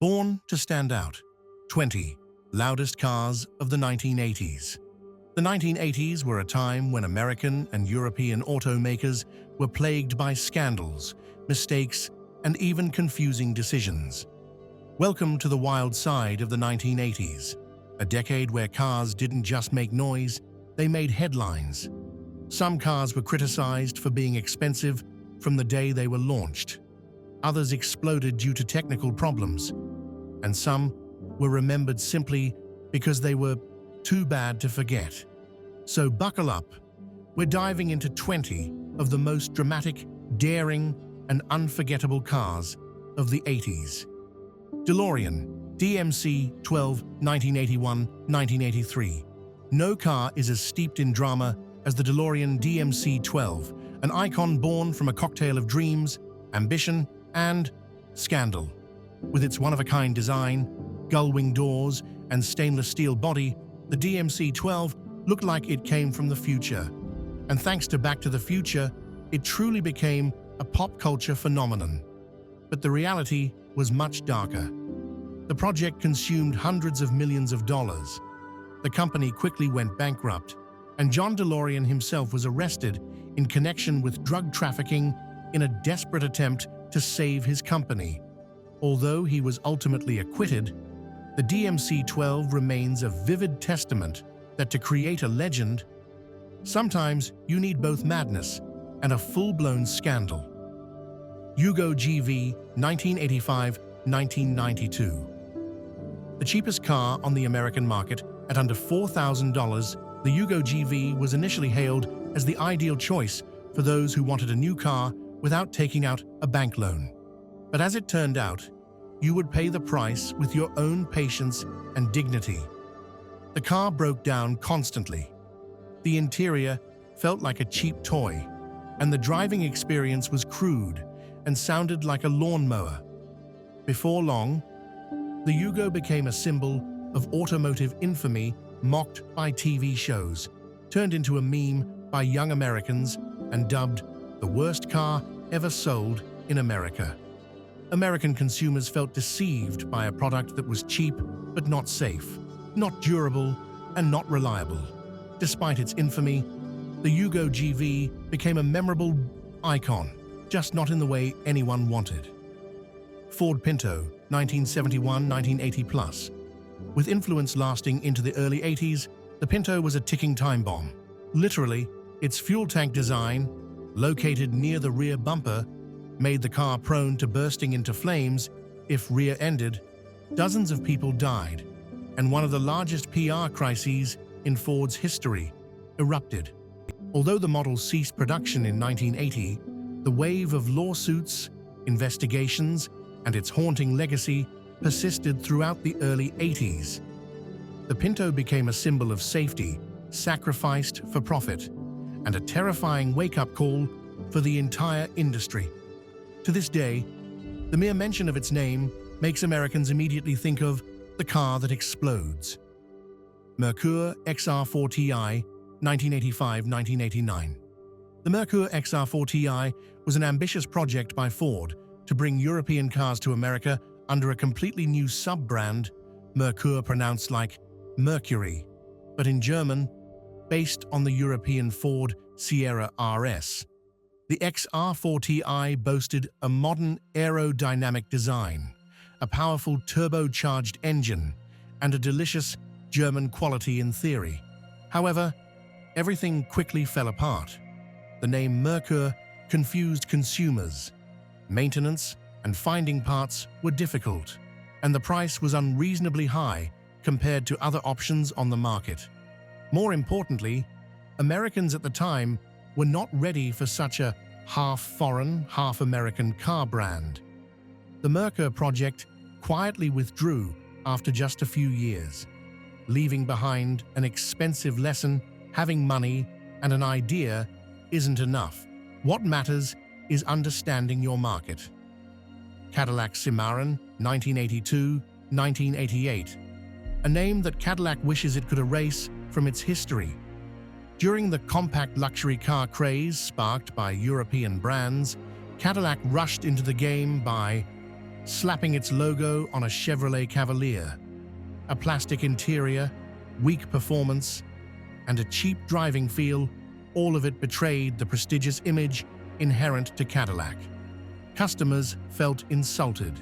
Born to stand out. 20 loudest cars of the 1980s. The 1980s were a time when American and European automakers were plagued by scandals, mistakes, and even confusing decisions. Welcome to the wild side of the 1980s, a decade where cars didn't just make noise, they made headlines. Some cars were criticized for being expensive from the day they were launched. Others exploded due to technical problems, and some were remembered simply because they were too bad to forget. So buckle up. We're diving into 20 of the most dramatic, daring, and unforgettable cars of the 80s. DeLorean DMC-12, 1981-1983. No car is as steeped in drama as the DeLorean DMC-12, an icon born from a cocktail of dreams, ambition, and scandal. With its one-of-a-kind design, gull-wing doors, and stainless steel body, the DMC-12 looked like it came from the future. And thanks to Back to the Future, it truly became a pop culture phenomenon. But the reality was much darker. The project consumed hundreds of millions of dollars. The company quickly went bankrupt, and John DeLorean himself was arrested in connection with drug trafficking in a desperate attempt to save his company. Although he was ultimately acquitted, the DMC-12 remains a vivid testament that to create a legend, sometimes you need both madness and a full-blown scandal. Yugo GV, 1985-1992. The cheapest car on the American market at under $4,000, the Yugo GV was initially hailed as the ideal choice for those who wanted a new car without taking out a bank loan. But as it turned out, you would pay the price with your own patience and dignity. The car broke down constantly. The interior felt like a cheap toy, and the driving experience was crude and sounded like a lawnmower. Before long, the Yugo became a symbol of automotive infamy, mocked by TV shows, turned into a meme by young Americans, and dubbed the worst car ever sold in America. American consumers felt deceived by a product that was cheap but not safe, not durable, and not reliable. Despite its infamy, the Yugo GV became a memorable icon, just not in the way anyone wanted. Ford Pinto, 1971-1980+. With influence lasting into the early 80s, the Pinto was a ticking time bomb. Literally, its fuel tank design, located near the rear bumper, made the car prone to bursting into flames if rear-ended. Dozens of people died, and one of the largest PR crises in Ford's history erupted. Although the model ceased production in 1980, the wave of lawsuits, investigations, and its haunting legacy persisted throughout the early 80s. The Pinto became a symbol of safety, sacrificed for profit, and a terrifying wake-up call for the entire industry. To this day, the mere mention of its name makes Americans immediately think of the car that explodes. Merkur XR4 Ti, 1985-1989. The Merkur XR4 Ti was an ambitious project by Ford to bring European cars to America under a completely new sub-brand, Merkur pronounced like Mercury, but in German, based on the European Ford Sierra RS. The XR4 Ti boasted a modern aerodynamic design, a powerful turbocharged engine, and a delicious German quality in theory. However, everything quickly fell apart. The name Merkur confused consumers. Maintenance and finding parts were difficult, and the price was unreasonably high compared to other options on the market. More importantly, Americans at the time were not ready for such a half-foreign, half-American car brand. The Merkur project quietly withdrew after just a few years, leaving behind an expensive lesson: having money and an idea isn't enough. What matters is understanding your market. Cadillac Cimarron, 1982-1988. A name that Cadillac wishes it could erase from its history. During the compact luxury car craze sparked by European brands, Cadillac rushed into the game by slapping its logo on a Chevrolet Cavalier. A plastic interior, weak performance, and a cheap driving feel, all of it betrayed the prestigious image inherent to Cadillac. Customers felt insulted.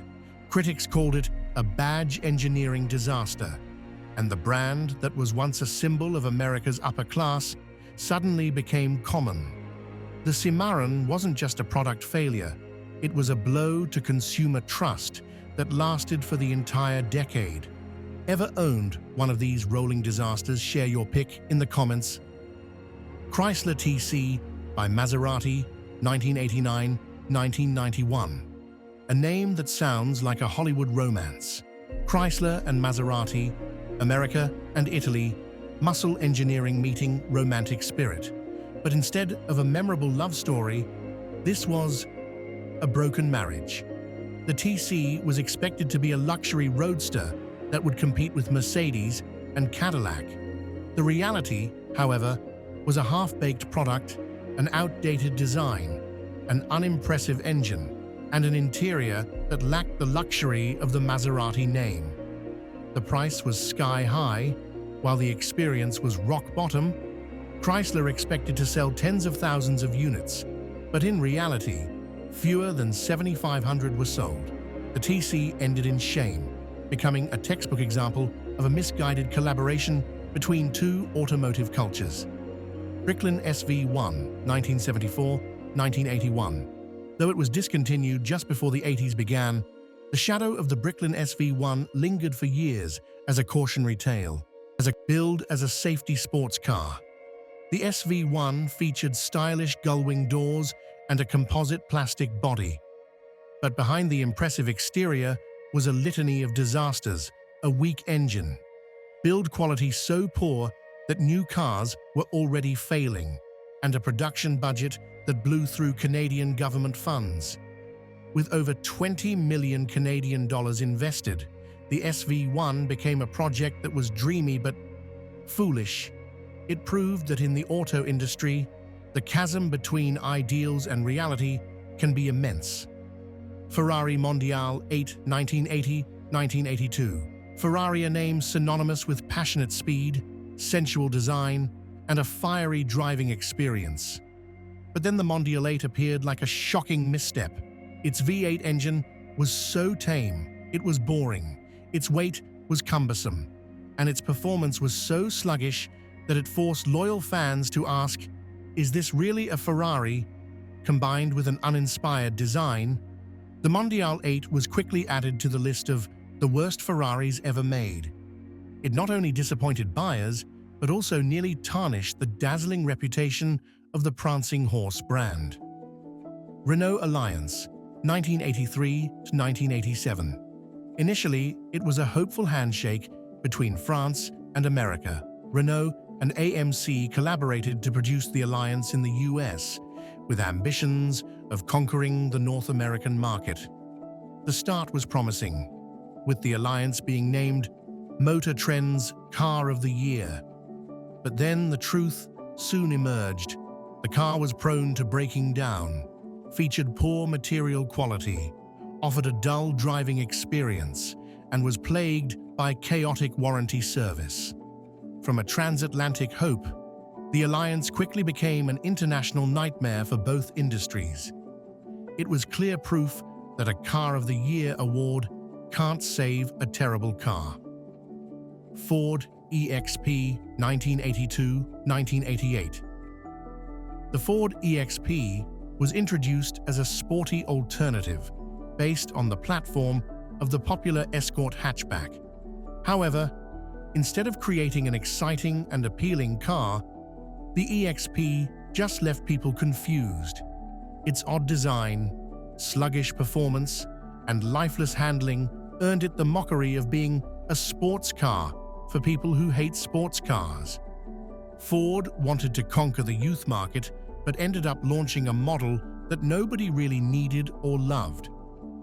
Critics called it a badge engineering disaster, and the brand that was once a symbol of America's upper class suddenly became common. The Cimarron wasn't just a product failure, it was a blow to consumer trust that lasted for the entire decade. Ever owned one of these rolling disasters? Share your pick in the comments. Chrysler TC by Maserati, 1989-1991. A name that sounds like a Hollywood romance. Chrysler and Maserati, America and Italy, muscle engineering meeting romantic spirit. But instead of a memorable love story, this was a broken marriage. The TC was expected to be a luxury roadster that would compete with Mercedes and Cadillac. The reality, however, was a half-baked product, an outdated design, an unimpressive engine, and an interior that lacked the luxury of the Maserati name. The price was sky-high, while the experience was rock-bottom. Chrysler expected to sell tens of thousands of units, but in reality, fewer than 7,500 were sold. The TC ended in shame, becoming a textbook example of a misguided collaboration between two automotive cultures. Bricklin SV1, 1974-1981. Though it was discontinued just before the 80s began, the shadow of the Bricklin SV1 lingered for years as a cautionary tale, billed as a safety sports car. The SV1 featured stylish gull-wing doors and a composite plastic body. But behind the impressive exterior was a litany of disasters, a weak engine, build quality so poor that new cars were already failing, and a production budget that blew through Canadian government funds. With over 20 million Canadian dollars invested, the SV1 became a project that was dreamy but foolish. It proved that in the auto industry, the chasm between ideals and reality can be immense. Ferrari Mondial 8, 1980-1982. Ferrari, a name synonymous with passionate speed, sensual design, and a fiery driving experience. But then the Mondial 8 appeared like a shocking misstep. Its V8 engine was so tame, it was boring, its weight was cumbersome, and its performance was so sluggish that it forced loyal fans to ask, is this really a Ferrari? Combined with an uninspired design, the Mondial 8 was quickly added to the list of the worst Ferraris ever made. It not only disappointed buyers, but also nearly tarnished the dazzling reputation of the prancing horse brand. Renault Alliance, 1983-1987. Initially, it was a hopeful handshake between France and America. Renault and AMC collaborated to produce the Alliance in the US, with ambitions of conquering the North American market. The start was promising, with the Alliance being named Motor Trend's Car of the Year. But then the truth soon emerged. The car was prone to breaking down, featured poor material quality, offered a dull driving experience, and was plagued by chaotic warranty service. From a transatlantic hope, the Alliance quickly became an international nightmare for both industries. It was clear proof that a Car of the Year award can't save a terrible car. Ford EXP, 1982-1988. The Ford EXP was introduced as a sporty alternative based on the platform of the popular Escort hatchback. However, instead of creating an exciting and appealing car, the EXP just left people confused. Its odd design, sluggish performance, and lifeless handling earned it the mockery of being a sports car for people who hate sports cars. Ford wanted to conquer the youth market, but ended up launching a model that nobody really needed or loved.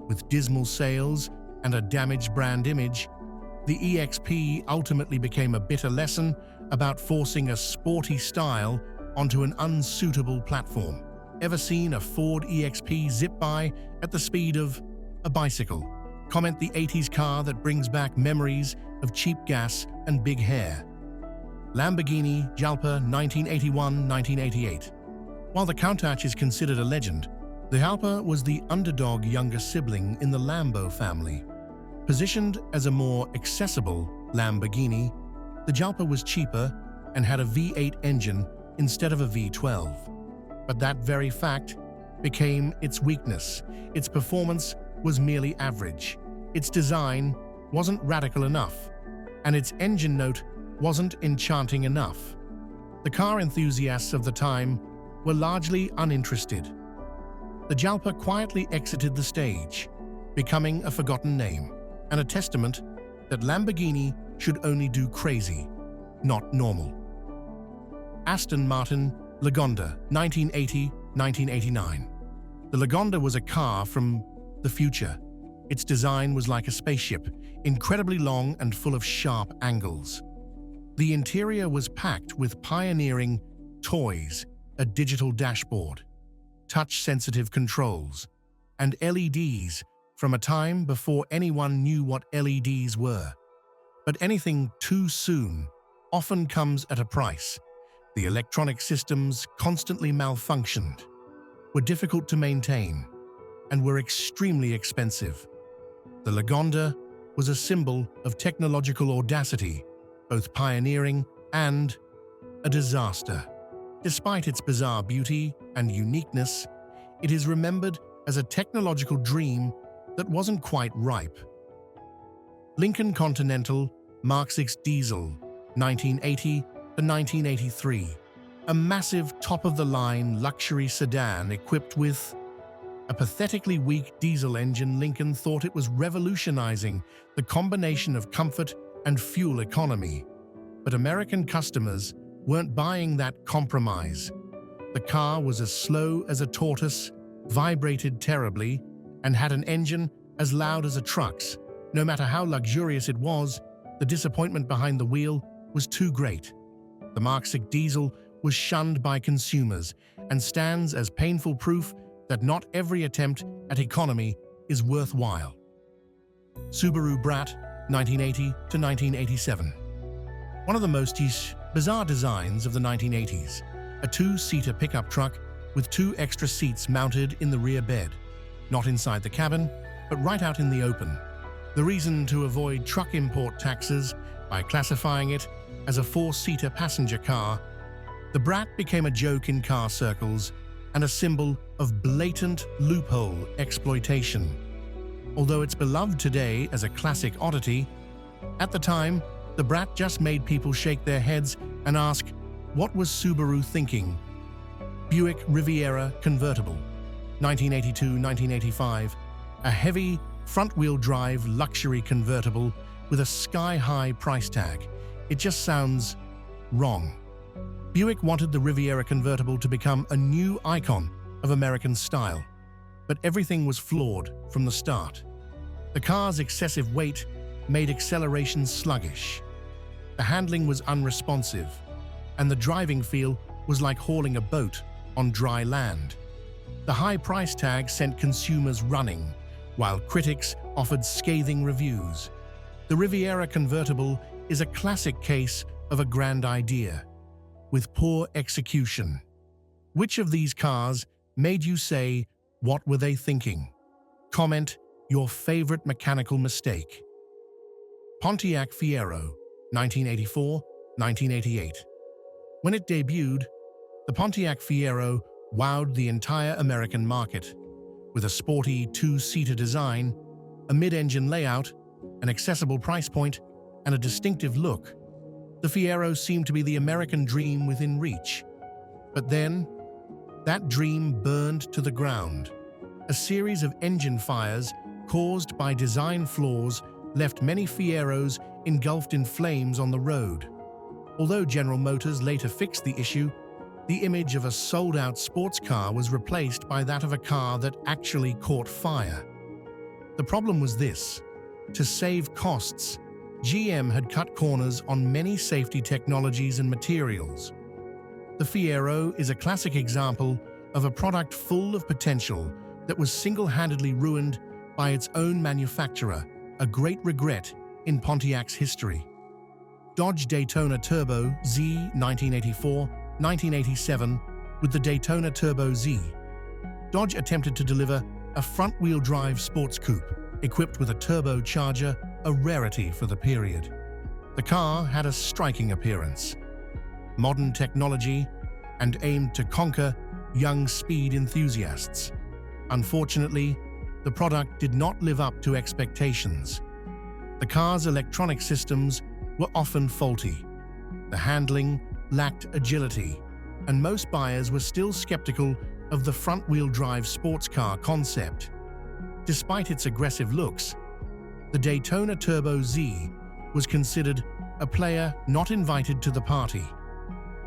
With dismal sales and a damaged brand image, the EXP ultimately became a bitter lesson about forcing a sporty style onto an unsuitable platform. Ever seen a Ford EXP zip by at the speed of a bicycle? Comment the 80s car that brings back memories of cheap gas and big hair. Lamborghini Jalpa 1981-1988. While the Countach is considered a legend, the Jalpa was the underdog younger sibling in the Lambo family. Positioned as a more accessible Lamborghini, the Jalpa was cheaper and had a V8 engine instead of a V12. But that very fact became its weakness. Its performance was merely average. Its design wasn't radical enough, and its engine note wasn't enchanting enough. The car enthusiasts of the time were largely uninterested. The Jalpa quietly exited the stage, becoming a forgotten name and a testament that Lamborghini should only do crazy, not normal. Aston Martin Lagonda 1980-1989. The Lagonda was a car from the future. Its design was like a spaceship, incredibly long and full of sharp angles. The interior was packed with pioneering toys, a digital dashboard, touch-sensitive controls, and LEDs from a time before anyone knew what LEDs were. But anything too soon often comes at a price. The electronic systems constantly malfunctioned, were difficult to maintain, and were extremely expensive. The Lagonda was a symbol of technological audacity, both pioneering and a disaster. Despite its bizarre beauty and uniqueness, it is remembered as a technological dream that wasn't quite ripe. Lincoln Continental Mark VI Diesel 1980-1983. A massive top-of-the-line luxury sedan equipped with a pathetically weak diesel engine. Lincoln thought it was revolutionizing the combination of comfort and fuel economy. But American customers weren't buying that compromise. The car was as slow as a tortoise, vibrated terribly, and had an engine as loud as a truck's. No matter how luxurious it was, the disappointment behind the wheel was too great. The Mark VI diesel was shunned by consumers and stands as painful proof that not every attempt at economy is worthwhile. Subaru Brat 1980-1987. One of the most bizarre designs of the 1980s, a two-seater pickup truck with two extra seats mounted in the rear bed, not inside the cabin, but right out in the open. The reason to avoid truck import taxes by classifying it as a four-seater passenger car, the Brat became a joke in car circles and a symbol of blatant loophole exploitation. Although it's beloved today as a classic oddity, at the time, the Brat just made people shake their heads and ask, what was Subaru thinking? Buick Riviera Convertible 1982-1985. A heavy, front-wheel drive luxury convertible with a sky-high price tag. It just sounds wrong. Buick wanted the Riviera convertible to become a new icon of American style, but everything was flawed from the start. The car's excessive weight made acceleration sluggish. The handling was unresponsive, and the driving feel was like hauling a boat on dry land. The high price tag sent consumers running, while critics offered scathing reviews. The Riviera convertible is a classic case of a grand idea, with poor execution. Which of these cars made you say, what were they thinking? Comment your favorite mechanical mistake. Pontiac Fiero 1984-1988. When it debuted, the Pontiac Fiero wowed the entire American market. With a sporty two-seater design, a mid-engine layout, an accessible price point, and a distinctive look, the Fiero seemed to be the American dream within reach. But then, that dream burned to the ground. A series of engine fires caused by design flaws left many Fieros engulfed in flames on the road. Although General Motors later fixed the issue, the image of a sold-out sports car was replaced by that of a car that actually caught fire. The problem was this: to save costs, GM had cut corners on many safety technologies and materials. The Fiero is a classic example of a product full of potential that was single-handedly ruined by its own manufacturer, a great regret in Pontiac's history. Dodge Daytona Turbo Z 1984-1987. With the Daytona Turbo Z, Dodge attempted to deliver a front-wheel drive sports coupe equipped with a turbocharger, a rarity for the period. The car had a striking appearance, modern technology, and aimed to conquer young speed enthusiasts. Unfortunately, the product did not live up to expectations. The car's electronic systems were often faulty. The handling lacked agility, and most buyers were still skeptical of the front-wheel drive sports car concept. Despite its aggressive looks, the Daytona Turbo Z was considered a player not invited to the party.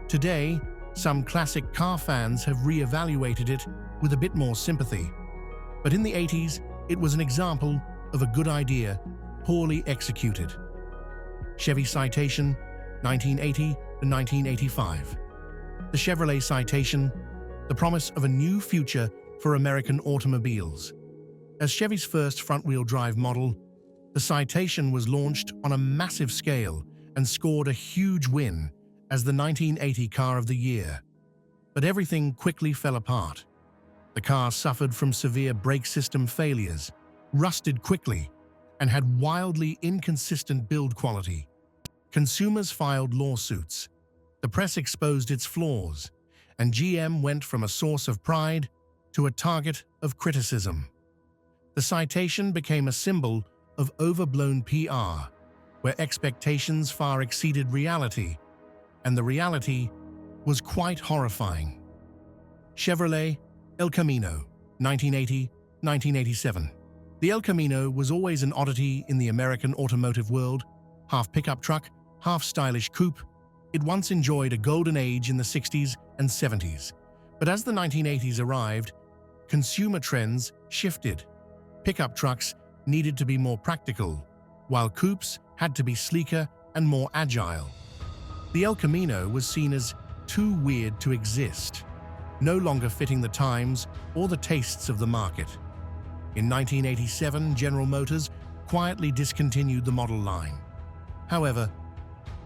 Today, some classic car fans have re-evaluated it with a bit more sympathy. But in the 80s, it was an example of a good idea, poorly executed. Chevy Citation, 1980 to 1985. The Chevrolet Citation, the promise of a new future for American automobiles. As Chevy's first front-wheel drive model, the Citation was launched on a massive scale and scored a huge win as the 1980 Car of the Year. But everything quickly fell apart. The car suffered from severe brake system failures, rusted quickly, and had wildly inconsistent build quality. Consumers filed lawsuits. The press exposed its flaws, and GM went from a source of pride to a target of criticism. The Citation became a symbol of overblown PR, where expectations far exceeded reality, and the reality was quite horrifying. Chevrolet El Camino, 1980-1987. The El Camino was always an oddity in the American automotive world, half pickup truck, half stylish coupe. It once enjoyed a golden age in the 60s and 70s. But as the 1980s arrived, consumer trends shifted. Pickup trucks needed to be more practical, while coupes had to be sleeker and more agile. The El Camino was seen as too weird to exist, no longer fitting the times or the tastes of the market. In 1987, General Motors quietly discontinued the model line. However,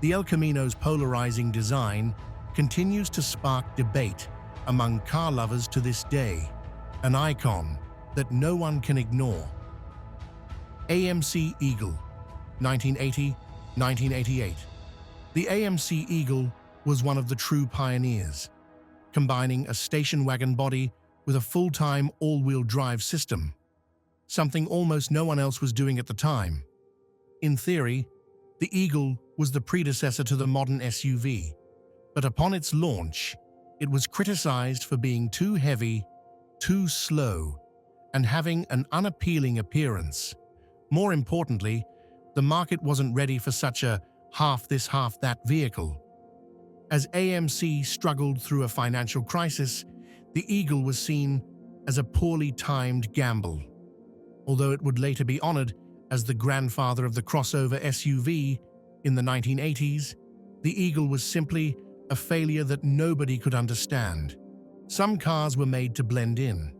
the El Camino's polarizing design continues to spark debate among car lovers to this day, an icon that no one can ignore. AMC Eagle, 1980-1988. The AMC Eagle was one of the true pioneers, combining a station wagon body with a full-time all-wheel drive system, something almost no one else was doing at the time. In theory, the Eagle was the predecessor to the modern SUV, but upon its launch, it was criticized for being too heavy, too slow, and having an unappealing appearance. More importantly, the market wasn't ready for such a half this, half that vehicle. As AMC struggled through a financial crisis, the Eagle was seen as a poorly timed gamble. Although it would later be honored as the grandfather of the crossover SUV in the 1980s, the Eagle was simply a failure that nobody could understand. Some cars were made to blend in.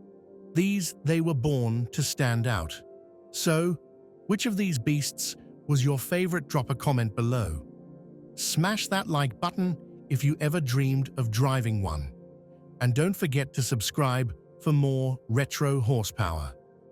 They were born to stand out. So, which of these beasts was your favorite? Drop a comment below. Smash that like button if you ever dreamed of driving one. And don't forget to subscribe for more retro horsepower.